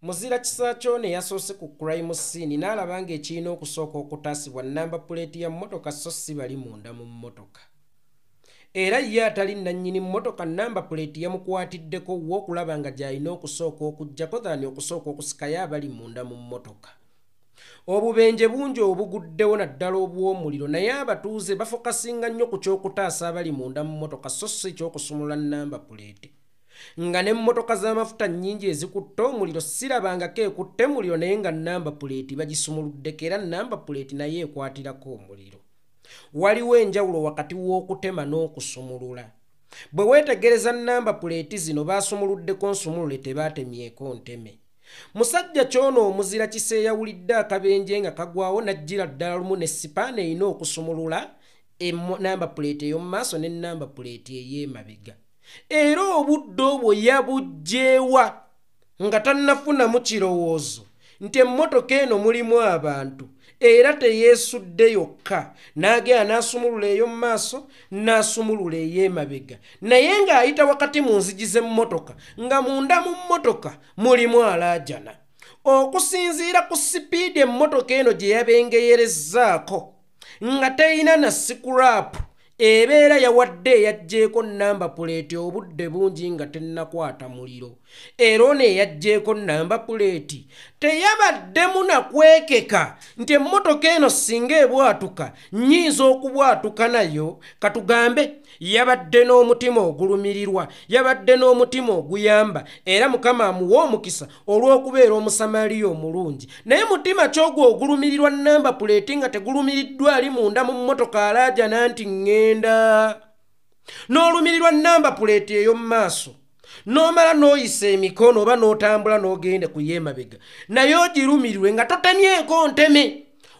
Muzira Kisakyo ne yasoose ku crime scene n'alaba ng'ekirina okusooka okutaasibwa namba puleeti ya mmotoka so si bali munda mu mmotoka. Era ye atali nannyini mmotoka namba puleeti yamukwatiddeko w'okulaba nga gy'alina okusooka okuggyako dhani okusooka okusikayo abali munda mu mmotoka. Obubenje bungi obuguddewo naddala obw'omuliro naye abatuuze bafokasinga nnyo ku ky'okutaasa abali munda mu mmotoka so si ky'okusumulula namba puleeti. Nga n'emmotoka z'amafuta nnyingi ezikutte omuliro sirabangako ekutte muliro naye nga namba puleeti bagisumuluddeko era namba puleeti naye ekwatirako omuliro. Waliwo enjawulo wakati w'okutema n'okusumulula. Bwe weetegereza namba puleeti zino baasumuluddeko nsumulule tebaatemyeko nteme. Musajja kyono omuzira Kise yawulidde akabenje nga kagwawo n'ajjira ddala lumu ne sipaana erina okusumulula namba puleeti ey'omu maaso ne namba puleeti ey'emabega. Era obudde obwo yabuggyeewa nga tannafunamu kirowoozo nti emmotoka eno mulimu abantu era teyeesudde yokka n'agenda n'asumulula ey'omu maaso n'asumulula ey'emabega naye ng'ayita wakati mu nzigi z'emmotoka nga munda mu mmotoka mulimu alaajana. Okusinziira ku sipiidi emmotoka eno gye yabengeyerezzaako nga teyina na sikuraapu ebeera yawadde eyaggyeko namba puleeti obudde bungi nga tennakwata muliro. Era ono eyaggyeko namba puleeti teyabaddemu nakwekeka nti emmotoka eno singa ebwatuka nnyinza okubwatuka nayo. Katugambe yabadde n'omutima ogulumirirwa, yabadde n'omutima oguyamba era Mukama amuwa omukisa olw'okubeera omusamaliya omulungi. Naye mutima ky'ogwo ogulumirirwa namba puleeti nga tegulumiriddwa ali munda mu mmotoka alaajana nti ŋŋenda. N'olumirirwa namba puleeti ey'omu maaso n'omala n'oyisa emikono oba n'otambula n'ogende ku y'emabega naye ogirumirirwe nga totemyeko nteme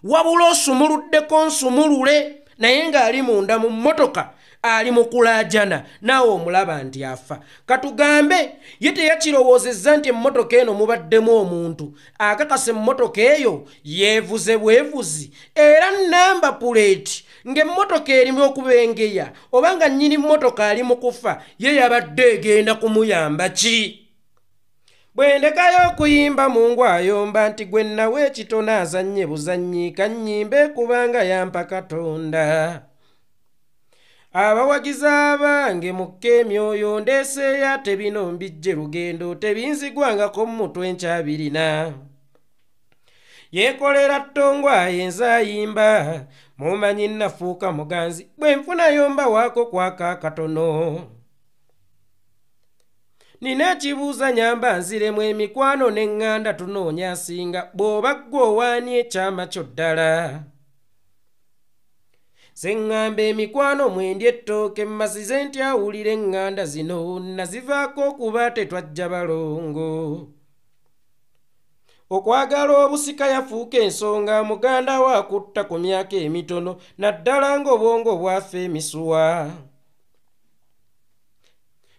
wabula osumuluddeko nsumulule naye ng'ali munda mu mmotoka ali mu kulaajana naawe omulaba nti afa. Katugambe ye teyakirowoozezza nti emmotoka eno mubaddemu omuntu akakasa emmotoka eyo yeevuze bwevuzi era namba puleeti ng'emmotoka erimu okubengeya oba nga nnyini mmotoka ali mu kufa ye yabadde egenda kumuyamba ki? Bwe ndekayo okuyimba Mungu ayomba nti gwe nawe ekitono azannye buzannyi kannyimbe kubanga yampa Katonda. Abawagizi abange mukka emyoyo ndeeseeyo ate bino mbijje lugendo tebinzigwangako mu mutwe nkyabirina. Yeekolera ttongwaye nzayimba mumanyi nafuuka muganzi bwe nfunayo mbawaako kwaka akatono. Nina ekibuuza nyamba nziremu emikwano n'eŋŋanda tunoonya asinga bw'oba ggwe owaani ekyama kyo ddala. Seŋŋamba emikwano mwendya ettooke mmasize ntyawulira eŋŋanda zino nazivaako okuba tetwajja balongo. Okwagala obusika yafuuka ensonga muganda we akutta ku myaka emitono naddala ng'obwongo bwafa emisuwa.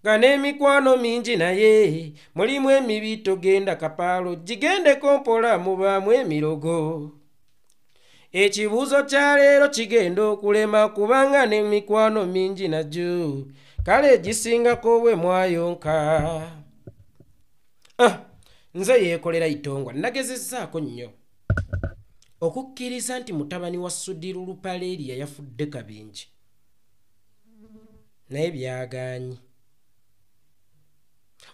Nga n'emikwano mingi naye mulimu emibi togenda kapaalo gigendeko mpola mubaamu emirogo. Ekibuuzo kya leero kigenda okulema kubanga n'emikwano mingi nagyo kale gisingako bwe mwayonka. Nze yeekolera itongwa nagezezzaako nnyo okukkiriza nti mutabani wa Sudiru Lupaleeriya yafudde kabenje naye byagaanyi.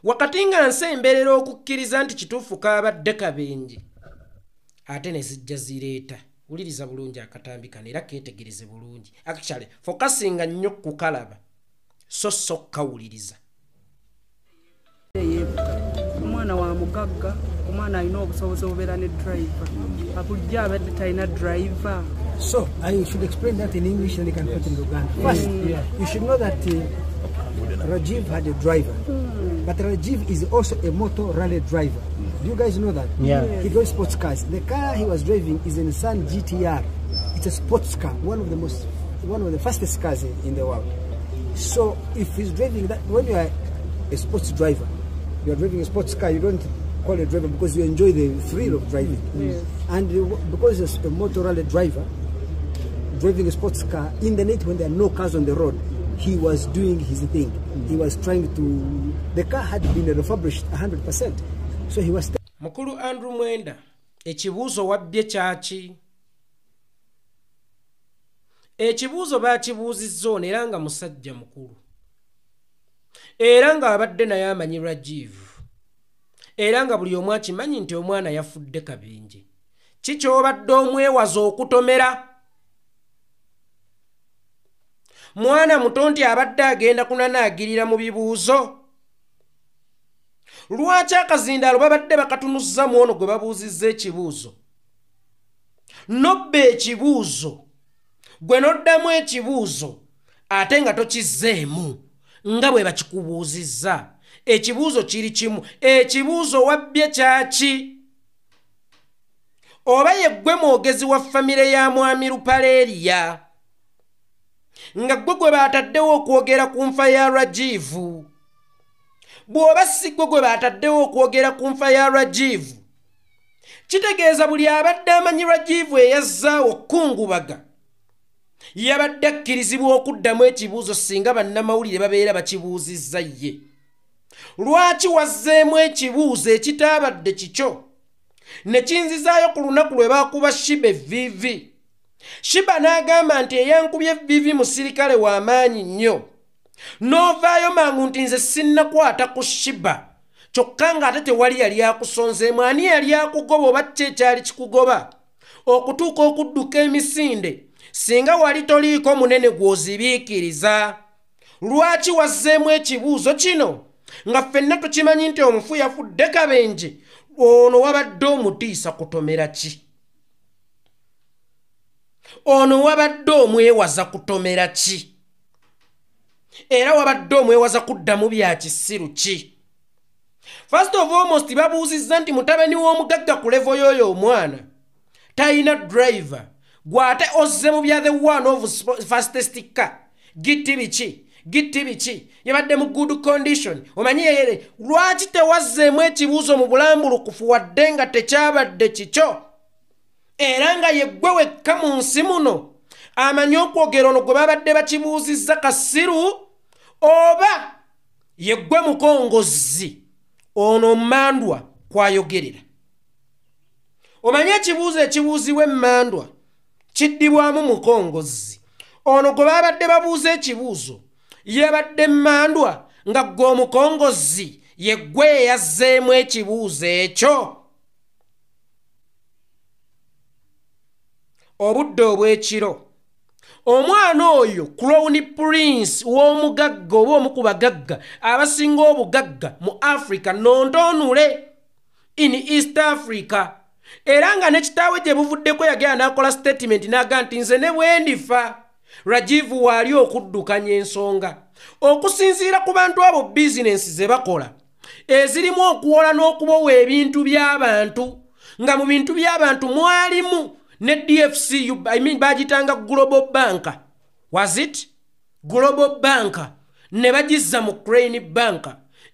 Wakati nga nsemberera okukkiriza nti kituufu kaabadde kabenje ate ne zijja zireeta. Wuliriza bulungi akatambi kano era keetegereze bulungi. Actually fokasinga nnyo ku kalaba so kawuliriza. Omwana wa mugagga omwana alina obusobozi obubeera ne driver abujja abadde talina driver. So I should explain that in English and they can put in Luganda. First, you should know that Rajiv had a driver, but Rajiv is also a motor rally driver. Do you guys know that? Yeah. He drives sports cars. The car he was driving is a Nissan GTR. It's a sports car, one of the fastest cars in the world. So if he's driving that, when you are a sports driver, you are driving a sports car, you don't call it a driver because you enjoy the thrill of driving. Yes. And because he's a motor rally driver, driving a sports car, in the night when there are no cars on the road, he was doing his thing. He was trying to, the car had been refurbished 100%. So he was Mukulu Andrew Mwenda, ekibuuzo wabbye kyaki? Ekibuuzo baakibuuzizza ono era nga musajja mukulu. Era nga abadde naye amanyi Rajiv. Era nga buli omu akimanyi nti omwana yafudde Kabinje. Ki ky'obadde omwewaza okutomera? Mwana muto nti abadde agenda kunanaagirira mu bibuuzo. Lwaki akazindaalo babadde bakatunuzza mu ono gwe babuuzizza ekibuuzo? Nobba ekibuuzo, gwe noddamu ekibuuzo ate nga tokizzeemu nga bwe bakikubuuzizza. Ekibuuzo kiri kimu. Ekibuuzo wabbye kyaki? Oba ye ggwe mwogezi wa famire ya mwami Lupaleeriya nga gwe baataddewo okwogera ku nfa ya Rajivu? Bw'oba si gwe baataddewo okwogera ku nfa ya Rajivu, kitegeeza buli abadde amanyi Rajivu eyazzaawo kungubaga yabadde akkirizibwa okuddamu ekibuuzo singa bannamawulire babeera bakibuuzizza ye. Lwaki wazzeemu ekibuuzo ekitaabadde kikyo ne kinzizaayo ku lunaku lwe baakuba Shiba evviivi? Shiba n'agamba nti eyankubye evviivi musirikale w'amaanyi nnyo. N'ovaayo mangu nti nze sinnakwata ku Shiba, kyokka ng'ate tewali yali akusonzeemu. Ani yali akugoba oba ki ekyali kikugoba okutuuka okudduka emisinde singa wali toliiko munene gw'ozibiikiriza? Lwaki wazzeemu ekibuuzo kino nga ffenna tukimanyi nti omufu yafudde Kabenje? Ono wabadde omutiisa kutomera ki? Ono wabadde omwewaza kutomera ki? Era wabadde omwewaza kuddamu bya kisiru ki? First of almost babuuzizza nti mutabani w'omugagga ku levo y'oyo omwana talina driver, gwate ozze mu bya the one of fastest car. Gitti biki yabadde mu good condition. Omanyi yere lwaki tewazzeemu ekibuuzo mu bulambulukufu wadde nga tekyabadde kikyo? Era nga yeggwe wekka mu nsi muno amanyi okwogera ono gwe babadde bakibuuzizza kasiru, oba yeggwe mukongozi ono Mmandwa kwayogerera? Omanyi ekibuuzo ekibuuzibwa Emmandwa kiddibwamu mukongozi. Ono gwe babadde babuuza ekibuuzo yabadde Mmandwa nga ggwe omukongozi yeggwe eyazzeemu ekibuuzo ekyo. Obudde obw'ekiro omwana oyo Crown Prince w'omugagga oba omu ku bagagga abasinga obugagga mu Africa nontoonule in East Africa. Era nga ne kitaawe gye buvuddeko yagenda n'akola statement n'aga nti nze ne bwendifa Rajivu waali okuddukanya ensonga. Okusinziira ku bantu abo bizinensi ze bakola ezirimu okuwola n'okubowa ebintu by'abantu, nga mu bintu by'abantu mwalimu ne DFCU, bagitanga Global Bank. Was it? Global Bank. Ne bagizza mu Crane Bank.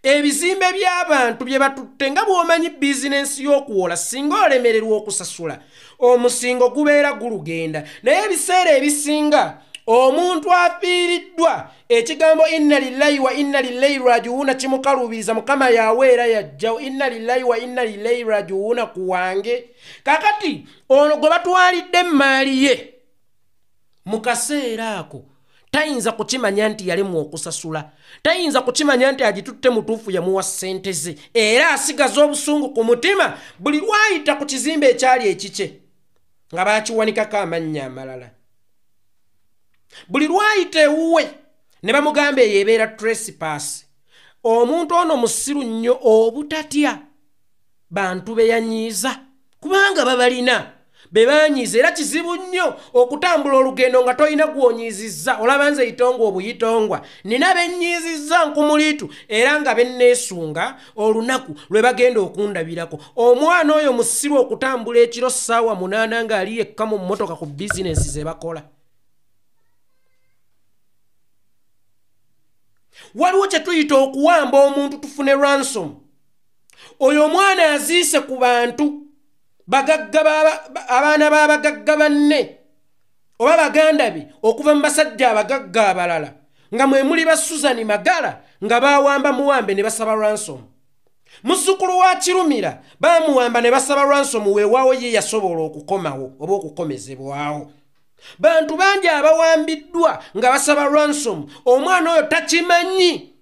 Ebizimbe by'abantu bye batutte nga bw'omanyi bizinensi y'okuwola singa olemererwa okusasula omusingo gubeera gulugenda. Naye ebiseera ebisinga omuntu afiiriddwa ekigambo inna lillahi wa inna ilaihi raji'un kimukaluubiriza Mukama yaweera yajjawo. Inna lillahi wa inna ilaihi raji'un ku wange. Kakati ono gwe batwalidde emmaali ye mu kaseera ako tayinza kukimanya nti yalimu okusasula, tayinza kukimanya nti agitutte mutuufu yamuwa ssente ze, era asigaza obusungu ku mutima buli lwayita ku kizimbe ekyali ekikye nga baakiwanikako amannya amalala. Buli lwayita ewuwe ne bamugamba eyo ebeera trespass. Omuntu ono musiru nnyo obutatya bantu be yanyiiza kubanga babalina be banyiiza, era kizibu nnyo okutambula olugendo nga toyina gw'onyiizizza. Olaba nze itongwa obuyitongwa nina bennyiizizza nkumuliitu era nga benneesunga olunaku lwe bagenda okundabirako. Omwana oyo musiru okutambula ekiro ssaawa 8 ng'ali yekka mu mmotoka ku bizinensi ze bakola. Waliwo kye tuyita okuwamba omuntu tufune ransom. Oyo omwana aziise ku bantu bagagga abaana b'abagagga banne oba baganda be okuva mu basajja abagagga abalala nga mwe muli ba Susan Magala nga bawamba muwambe ne basaba ransom. Muzzukulu wa Kirumira bamuwamba ne basaba ransom weewaawo ye yasobola okukomawo oba okukomezebwawo. Bantu bangi abawambiddwa nga basaba ransom, omwana oyo takimanyi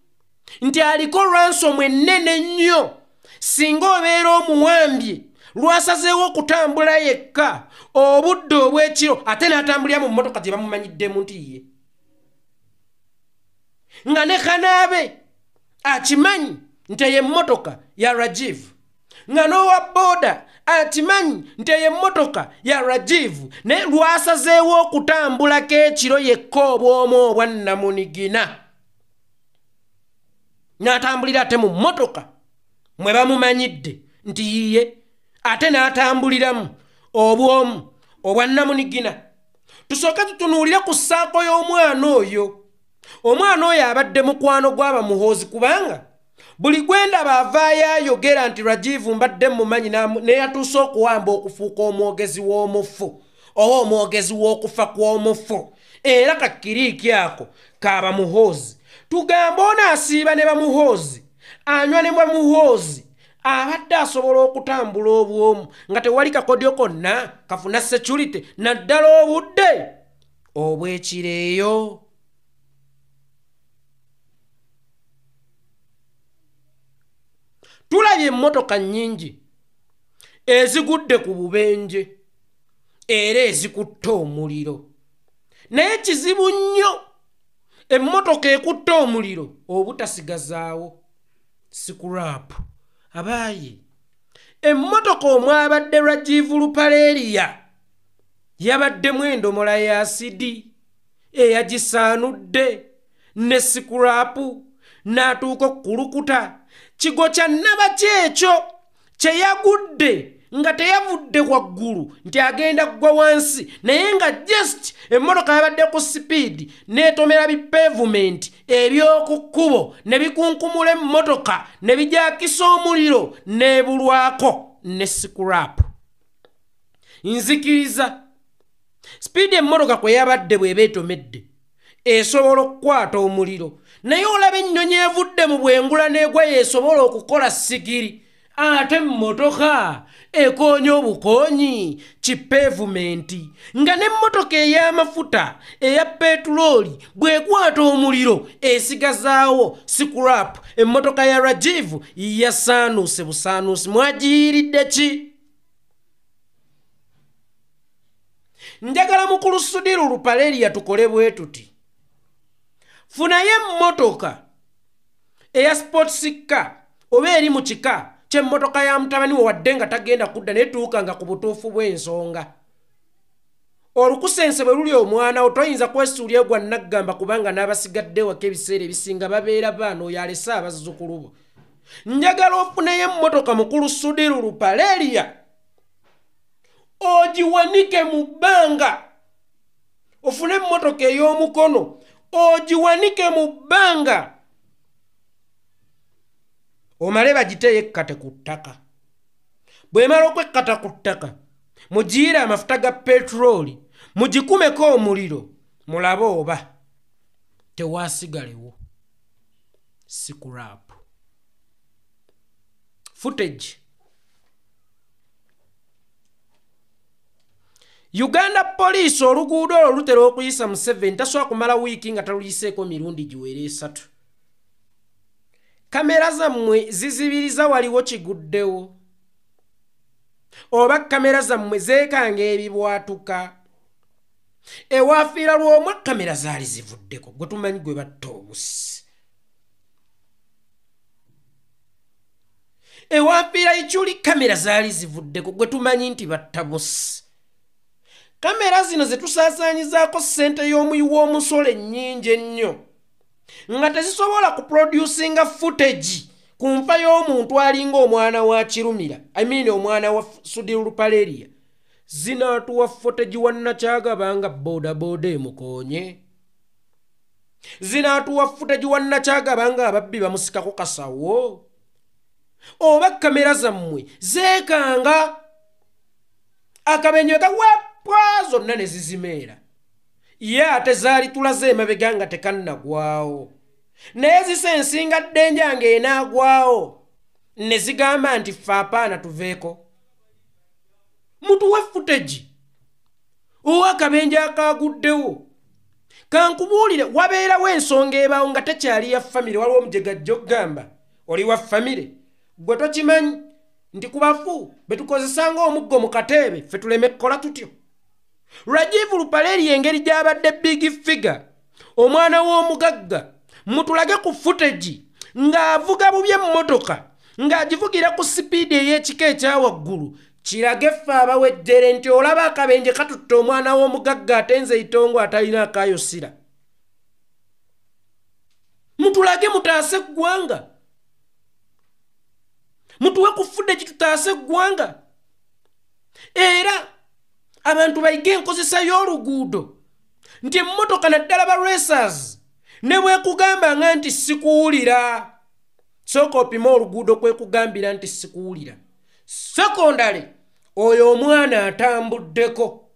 nti aliko ransom ennene nnyo. Singa obeera omuwambye lwasazeewo okutambula yekka obudde obw'ekiro ate n'atambulira mu mmotoka gye bamumanyiddemu nti ye, nga ne kanaabe akimanyi nti ye mmotoka ya Rajiv, nga n'owa boda akimanyi nti ye mmotoka ya Rajiv, ne lwasazeewo okutambulako ekiro yekka obw'omu obwa Namunigina n'atambulira ate mu mmotoka mwe bamumanyidde nti yiye, ate n'atambuliramu obw'omu obwa Namunigina. Tusooke tutunuulire ku ssaako y'omwana oyo. Omwana oyo abadde mukwano gw'aba muhoozi, kubanga buli gwendaba avaayo ayogera nti Rajiv mbadde mumanyi neyatuuse okuwamba okufuuka omwogezi w'omufu oba omwogezi w'okufa kw'omufu. Era kakiriiki ako kaaba muhoozi. Tugamba ono asiiba ne bamuhoozi, anywa ne bamuhoozi, abadde asobola okutambula obw'omu nga tewali kakodyo konna kafuna security, naddala obudde obw'ekireeyo. Tulabye emmotoka nnyingi ezigudde ku bubenje era ezikutte omuliro, naye kizibu nnyo emmotoka ekutte omuliro obutasigazaawo scrap. Abaayi, emmotoka omwabadde Rajiv Lupaleria yabaddemu endomola ya asidi eyagisaanudde ne scrap n'atuuka okukulukuta. Kigo kya Nabaki ekyo kye yagudde nga teyavudde waggulu nti agenda kugwa wansi, naye nga just emmotoka yabadde ku speed n'etomera bipavement eby'oku kkubo ne bikunkumula emmotoka ne bijakisa omuliro n'ebulwako ne scrap. Nzikiriza speed emmotoka kwe yabadde bw'eba etomedde esobola okukwata omuliro, naye olaba ennyonyi evudde mu bwengula n'egwa yeesobola okukola sigiri, ate emmotoka ekoonya obukoonyi kipavumenti, nga n'emmotoka ey'amafuta eya petulooli bw'ekwata omuliro esigazaawo scrap. Emmotoka ya Rajiv yasaanuuse busaanuusi. Mwagiyiridde ki? Njagala mukulu Sudiru Lupaleria tukole bwe tuti. Funayo emmotoka eya sports car oba eri mu kika ky'emmotoka ya mutabani wo wadde nga tagenda kudda netuuka nga ku butuufu bw'ensonga. Olukusense bwe luli omwana otoyinza kwesuulya egwa naggamba kubanga n'abasigadde waka ebiseera ebisinga babeera baana oyo alese abazzukulu bo. Njagala ofuneyo emmotoka mukulu Sudiru Lupaleria ogiwanike mu bbanga. Ofune emmotoka ey'omukono ogiwanike mu bbanga, omale bagiteye ekkate ku ttaka. Bw'emala okwekkata ku ttaka mugiire amafuta ga petulooli, mugikumeko omuliro, mulabe oba tewaasigalewo scrap. Footage. Uganda Police oluguudo olwo lutera okuyisa mu 7 tasobola kumala wiiki nga taluyiseeko mirundi giwera 3. Kamera zammwe zizibiriza waliwo kiguddewo, oba kamera zammwe zeekanga ebibwatuka. Ewaafiira lw'omwa kamera zaali zivuddeko, gwe tumanyi gwe batta obusi. Ewaafiira Ichuli kamera zaali zivuddeko, gwe tumanyi nti batta busi. Kamera zino zetusaasaanyizaako ssente y'omuyi w'omusolo ennyingi ennyo nga tezisobola kuproducinga footage ku nfa y'omuntu alinga omwana wa Kirumira, omwana wa Sudiru Lupaleria. Zinaatuwa footage wa Nakyagabanga bodaboda emukoonye. Zinaatuwa footage wa Nakyagabanga ababbi bamusikako kasawo. Oba kamera zammwe zeekanga akabenyo kawepwa zonna ne zizimeera. Ye ate zaali tulaze emabega nga tekannagwawo, naye zisensinga ddenja ng'enaagwawo. ne zigamba nti ffe apaana tuveeko. Mutuwe footage ow'akabenje akaaguddewo. Kankubuulire wabeerawo ensonga ebaawo nga tekyali ya famire, waliwo omujegajja okugamba oli wa famire. Gwe tokimanyi nti ku bafu betukozesanga omuggo mu kateebe ffe tuleme kukola tutyo. Rajiv Lupaleri engeri gy'abadde big figure, omwana w'omugagga, mutulage ku footage ng'avuga bubi emmotoka ng'agivugira ku sipiidi ey'ekika ekya waggulu. Kirage ffe abaweddere nti olaba akabenje katutte omwana w'omugagga ate nze itongo atalina akayosira. Mutulage mutaase eggwanga. Mutuwe ku footage tutaase eggwanga. Era abantu bayige enkozesa y'oluguudo nti emmotoka naddala ba racers ne bwekugamba nga nti sikuwulira. Sooka opima oluguudo kwekugambira nti sikuwulira. Secondary, oyo omwana atambuddeko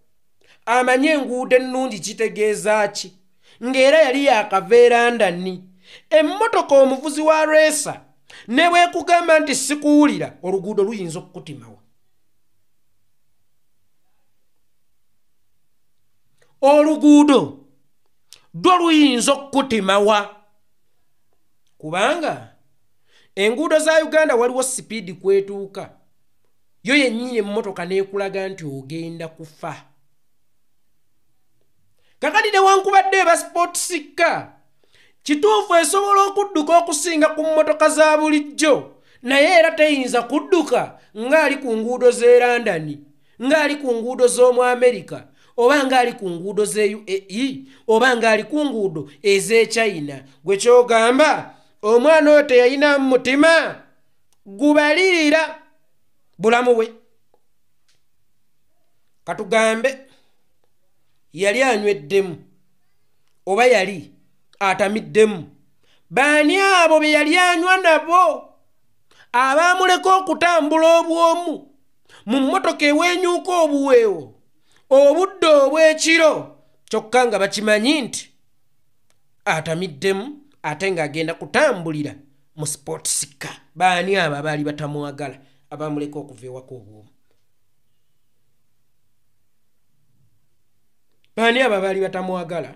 amanye enguudo ennungi kitegeeza ki, ng'era yali yakaveera ndani. Emmotoka omuvuzi wa racer ne bwekugamba nti sikuwulira, oluguudo luyinza okukutimawo. Oluguudo dwo luyinza okukutimawa kubanga enguudo za Uganda waliwo sipiidi kwetuuka. Yo yennyini emmotoka neekulaga nti ogenda kufa. Kakati newankubadde eba sports car kituufu esobola okudduka okusinga ku mmotoka za bulijjo, naye era teyinza kudduka ng'ali ku nguudo z'e London, ng'ali ku nguudo z'omu America, oba ng'ali ku nguudo z'e UAE, oba ng'ali ku nguudo ez'e China. Gwe kyogamba omwana oyo teyalina mutima gubalirira bulamu bwe. Katugambe yali anyweddemu oba yali atamiddemu. Baani abo be yali anywa nabo abaamuleka okutambula obwomu mu mmotoka ewenyuuka obuweewo obudde obw'ekiro, kyokka nga bakimanyi nti atamiddemu ate ng'agenda kutambulira mu sports car. Baani abo abaali batamwagala abaamuleka okuva ewaka obwomu? Baani abo abaali batamwagala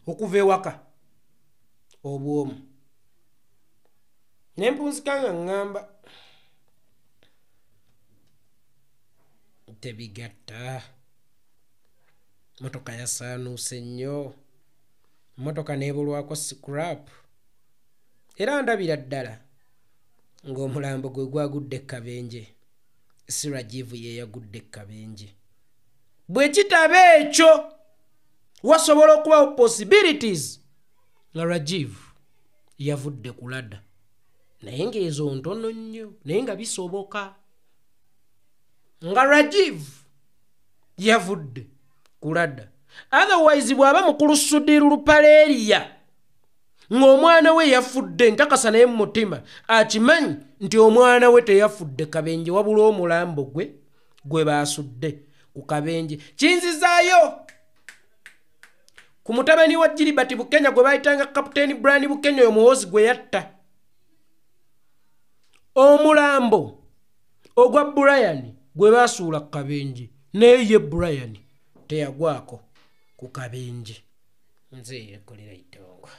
okuva ewaka obwomu? Nempunzika nga ngamba tebigatta. Motoka yasaanuuse nnyo, motoka neebulwako scrap. Era ndabira ddala ng'omulambo gwe gwagudde ekkabenje, si Rajiv ye yagudde ekkabenje. Bwe kitaba ekyo wasobola okubawo possibilities nga Rajiv yavudde ku ladda, naye ng'ezo ntono nnyo, naye nga bisoboka nga Rajiv yavudde ku ladda. Otherwise bw'aba mukulu Sudiru Lupaleri ng'omwana we yafudde, nkakasa naye mu mutima akimanyi nti omwana we teyafudde kabenje, wabula omulambo gwe baasudde ku kabenje. Kinzizaayo ku mutabani wa Gilbert Bukenya gwe bayitanga Kapiteeni Brian Bukenya, oyo muwozi gwe yatta. Omulambo ogwa Brian gwe baasuula ku kabenje, naye ye Brian teyagwako ku kabenje. Nze yekolera itongo.